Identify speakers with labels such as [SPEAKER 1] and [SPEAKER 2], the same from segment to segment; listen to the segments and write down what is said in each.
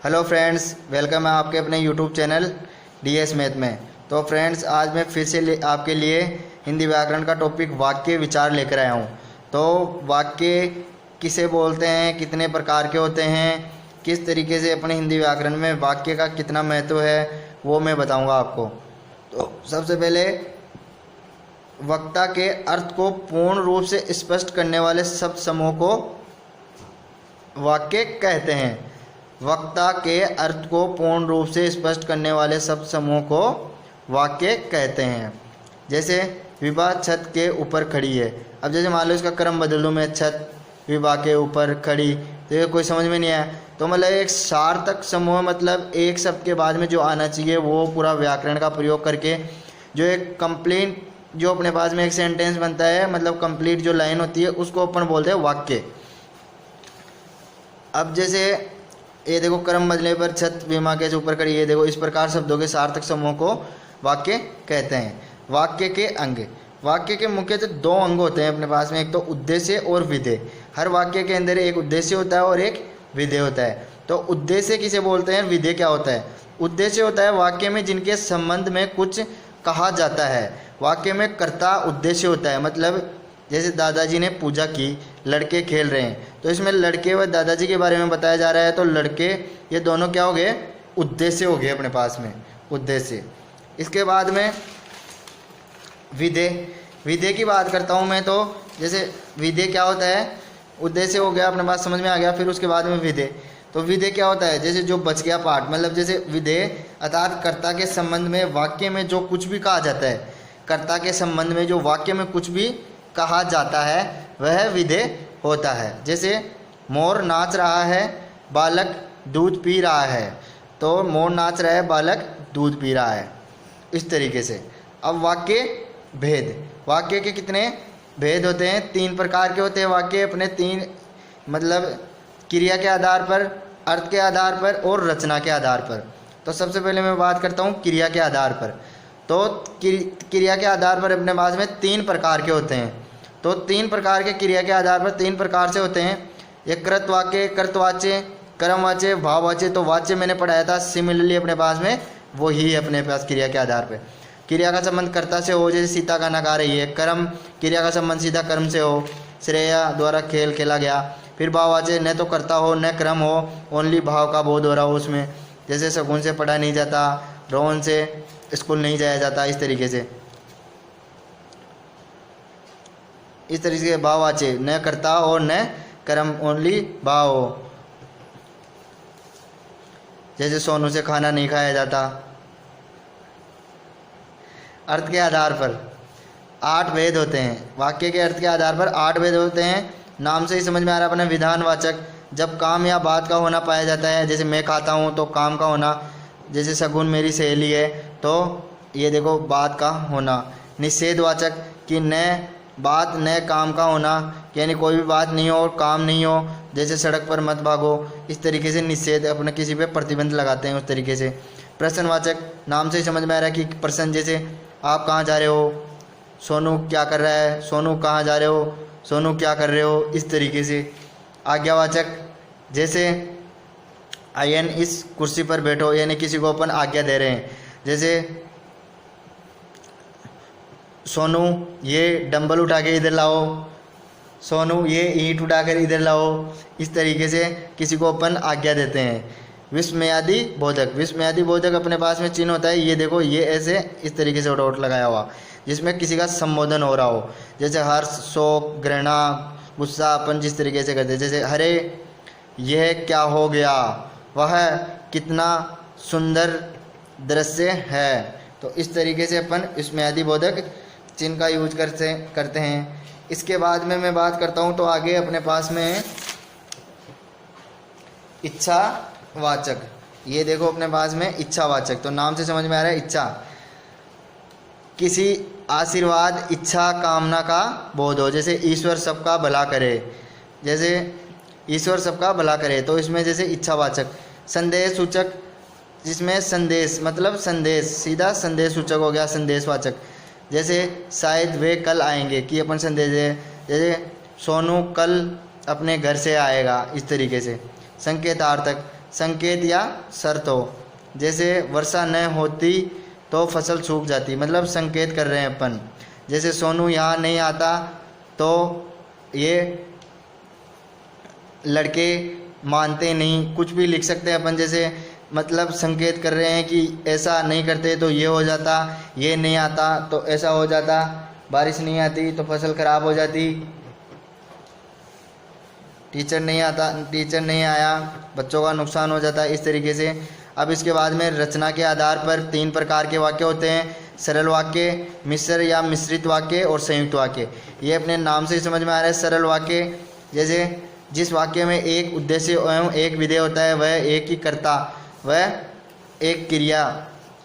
[SPEAKER 1] Hello friends, welcome है आपके अपने यूट्यूब चैनल डीएस मैथ में। तो फ्रेंड्स, आज मैं फिर से आपके लिए हिंदी व्याकरण का टॉपिक वाक्य विचार लेकर आया हूँ। तो वाक्य किसे बोलते हैं, कितने प्रकार के होते हैं, किस तरीके से अपने हिंदी व्याकरण में वाक्य का कितना महत्व है, वो मैं बताऊँगा आपको। तो सबसे पहले वक्ता के अर्थ को पूर्ण रूप से स्पष्ट करने वाले शब्द समूह को वाक्य कहते हैं। वक्ता के अर्थ को पूर्ण रूप से स्पष्ट करने वाले शब्द समूह को वाक्य कहते हैं। जैसे विभा छत के ऊपर खड़ी है। अब जैसे मान लो इसका क्रम बदल दूँ मैं, छत विभा के ऊपर खड़ी, तो ये कोई समझ में नहीं आया। तो मतलब एक सार्थक समूह, मतलब एक शब्द के बाद में जो आना चाहिए वो पूरा व्याकरण का प्रयोग करके जो एक कंप्लीट, जो अपने पास में एक सेंटेंस बनता है, मतलब कंप्लीट जो लाइन होती है उसको अपन बोलते हैं वाक्य। अब जैसे ये देखो, क्रम बदलने पर छत विमा के ऊपर खड़ी, ये देखो, इस प्रकार शब्दों के सार्थक समूह को वाक्य कहते हैं। वाक्य के अंग, वाक्य के मुख्यतः दो अंग होते हैं अपने पास में, एक तो उद्देश्य और विधेय। हर वाक्य के अंदर एक उद्देश्य होता है और एक विधेय होता है। तो उद्देश्य किसे बोलते हैं, विधेय क्या होता है? उद्देश्य होता है वाक्य में जिनके संबंध में कुछ कहा जाता है। वाक्य में कर्ता उद्देश्य होता है, मतलब जैसे दादाजी ने पूजा की, लड़के खेल रहे हैं, तो इसमें लड़के व दादाजी के बारे में बताया जा रहा है। तो लड़के, ये दोनों क्या हो गए, उद्देश्य हो गए अपने पास में, उद्देश्य। इसके बाद में विधेय, विधेय की बात करता हूँ मैं। तो जैसे विधेय क्या होता है, उद्देश्य हो गया अपने पास, समझ में आ गया। फिर उसके बाद में विधेय, तो विधेय क्या होता है, जैसे जो बच गया पार्ट, मतलब जैसे विधेय अर्थात कर्ता के संबंध में वाक्य में जो कुछ भी कहा जाता है, कर्ता के संबंध में जो वाक्य में कुछ भी कहा जाता है वह विधेय होता है। जैसे मोर नाच रहा है, बालक दूध पी रहा है, तो मोर नाच रहा है, बालक दूध पी रहा है, इस तरीके से। अब वाक्य भेद, वाक्य के कितने भेद होते हैं? तीन प्रकार के होते हैं वाक्य अपने, तीन, मतलब क्रिया के आधार पर, अर्थ के आधार पर और रचना के आधार पर। तो सबसे पहले मैं बात करता हूँ क्रिया के आधार पर। तो क्रिया के आधार पर अपने पास में तीन प्रकार के होते हैं। तो तीन प्रकार के क्रिया के आधार पर तीन प्रकार से होते हैं। एक कृत वाक्य, कर्तवाच्य, कर्मवाच्य, भाववाच्य। तो वाच्य मैंने पढ़ाया था, सिमिलरली अपने पास में वो ही अपने पास क्रिया के आधार पर। क्रिया का संबंध कर्ता से हो, जैसे सीता गाना गा रही है। कर्म, क्रिया का संबंध सीधा कर्म से हो, श्रेया द्वारा खेल खेला गया। फिर भाववाच्य, न तो कर्ता हो न क्रम हो, ओनली भाव का बोध हो रहा हो उसमें, जैसे शगुन से पढ़ा नहीं जाता, रोहन से स्कूल नहीं जाया जाता, इस तरीके से। इस तरीके से भाववाच्य, न कर्ता और न कर्म, ओनली भाव हो। जैसे सोनू से खाना नहीं खाया जाता। अर्थ के आधार पर 8 भेद होते हैं। वाक्य के अर्थ के आधार पर 8 भेद होते हैं। नाम से ही समझ में आ रहा है अपने, विधानवाचक, जब काम या बात का होना पाया जाता है, जैसे मैं खाता हूँ तो काम का होना। जैसे शगुन मेरी सहेली है, तो ये देखो बात का होना। निषेधवाचक, कि न बात न काम का होना, यानी कोई भी बात नहीं हो और काम नहीं हो, जैसे सड़क पर मत भागो, इस तरीके से निषेध, अपने किसी पे प्रतिबंध लगाते हैं उस तरीके से। प्रश्नवाचक, नाम से ही समझ में आ रहा है कि प्रश्न, जैसे आप कहाँ जा रहे हो, सोनू क्या कर रहा है, सोनू कहाँ जा रहे हो, सोनू क्या कर रहे हो, इस तरीके से। आज्ञावाचक, जैसे आयन इस कुर्सी पर बैठो, यानी किसी को अपन आज्ञा दे रहे हैं। जैसे सोनू ये डंबल उठा के इधर लाओ, सोनू ये ईंट उठाकर इधर लाओ, इस तरीके से किसी को अपन आज्ञा देते हैं। विस्मयादि बोधक, विस्मयादि बोधक अपने पास में चिन्ह होता है, ये देखो, ये ऐसे इस तरीके से डॉट लगाया हुआ, जिसमें किसी का संबोधन हो रहा हो, जैसे हर्ष, शोक, घृणा, गुस्सा, अपन जिस तरीके से करते हैं। जैसे अरे यह क्या हो गया, वह कितना सुंदर दृश्य है, तो इस तरीके से अपन विस्मयादि बोधक चिन्ह का यूज करते हैं। इसके बाद में मैं बात करता हूँ, तो आगे अपने पास में इच्छावाचक, ये देखो अपने पास में इच्छावाचक, तो नाम से समझ में आ रहा है इच्छा, किसी आशीर्वाद, इच्छा, कामना का बोध हो। जैसे ईश्वर सबका भला करे, जैसे ईश्वर सबका भला करे, तो इसमें जैसे इच्छावाचक। संदेश सूचक, जिसमें संदेश, मतलब संदेश, सीधा संदेश सूचक हो गया, संदेशवाचक। जैसे शायद वे कल आएंगे, कि अपन संदेश है, जैसे सोनू कल अपने घर से आएगा, इस तरीके से। संकेतार्थक, संकेत या शर्त हो। जैसे वर्षा न होती तो फसल सूख जाती, मतलब संकेत कर रहे हैं अपन। जैसे सोनू यहाँ नहीं आता तो ये लड़के मानते नहीं, कुछ भी लिख सकते हैं अपन। जैसे मतलब संकेत कर रहे हैं कि ऐसा नहीं करते तो ये हो जाता, ये नहीं आता तो ऐसा हो जाता, बारिश नहीं आती तो फसल खराब हो जाती, टीचर नहीं आया बच्चों का नुकसान हो जाता, इस तरीके से। अब इसके बाद में रचना के आधार पर 3 प्रकार के वाक्य होते हैं, सरल वाक्य, मिश्र या मिश्रित वाक्य और संयुक्त वाक्य। ये अपने नाम से ही समझ में आ रहा है। सरल वाक्य, जैसे जिस वाक्य में एक उद्देश्य एवं एक विधेय होता है, वह एक ही कर्ता, वह एक क्रिया,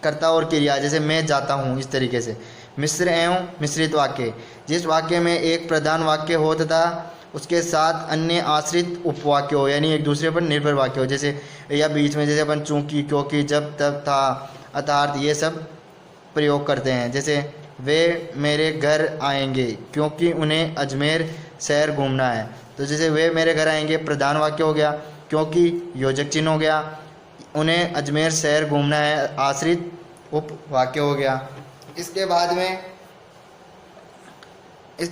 [SPEAKER 1] कर्ता और क्रिया, जैसे मैं जाता हूँ, इस तरीके से। मिश्र एवं मिश्रित वाक्य, जिस वाक्य में एक प्रधान वाक्य हो तथा उसके साथ अन्य आश्रित उपवाक्य हो, यानी एक दूसरे पर निर्भर वाक्य हो। जैसे या बीच में, जैसे अपन चूंकि, क्योंकि, जब, तब, था, अर्थात, ये सब प्रयोग करते हैं। जैसे वे मेरे घर आएंगे क्योंकि उन्हें अजमेर शहर घूमना है, तो जैसे वे मेरे घर आएंगे प्रधान वाक्य हो गया, क्योंकि योजक चिन्ह हो गया, उन्हें अजमेर शहर घूमना है आश्रित उपवाक्य हो गया। इसके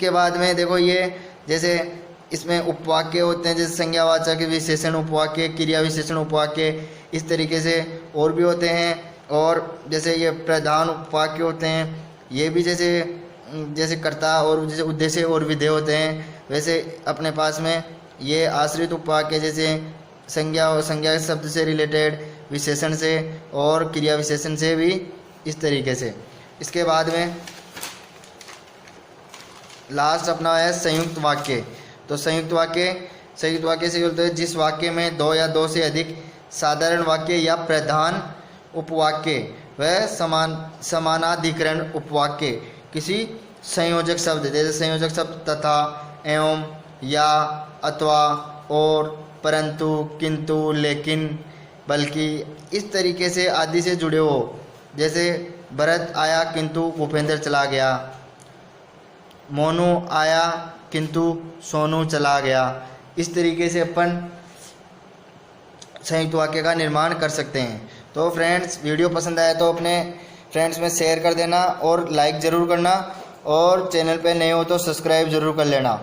[SPEAKER 1] बाद में देखो, ये जैसे इसमें उपवाक्य होते हैं, जैसे संज्ञावाचक, विशेषण उपवाक्य, क्रिया विशेषण उपवाक्य, इस तरीके से और भी होते हैं। और जैसे ये प्रधान उपवाक्य होते हैं, ये भी जैसे कर्ता और जैसे उद्देश्य और विधेय होते हैं, वैसे अपने पास में ये आश्रित उपवाक्य, जैसे संज्ञा शब्द से रिलेटेड, विशेषण से और क्रिया विशेषण से भी, इस तरीके से। इसके बाद में लास्ट अपना है संयुक्त वाक्य। तो संयुक्त वाक्य से बोलते हैं जिस वाक्य में 2 या 2 से अधिक साधारण वाक्य या प्रधान उपवाक्य व समानाधिकरण उपवाक्य किसी संयोजक शब्द, जैसे संयोजक शब्द तथा, एवं, या, अथवा, और, परंतु, किंतु, लेकिन, बल्कि, इस तरीके से आदि से जुड़े हो। जैसे भरत आया किंतु भूपेंद्र चला गया, मोनू आया किंतु सोनू चला गया। इस तरीके से अपन संयुक्त वाक्य का निर्माण कर सकते हैं। तो फ्रेंड्स, वीडियो पसंद आया तो अपने फ्रेंड्स में शेयर कर देना और लाइक ज़रूर करना, और चैनल पे नए हो तो सब्सक्राइब ज़रूर कर लेना।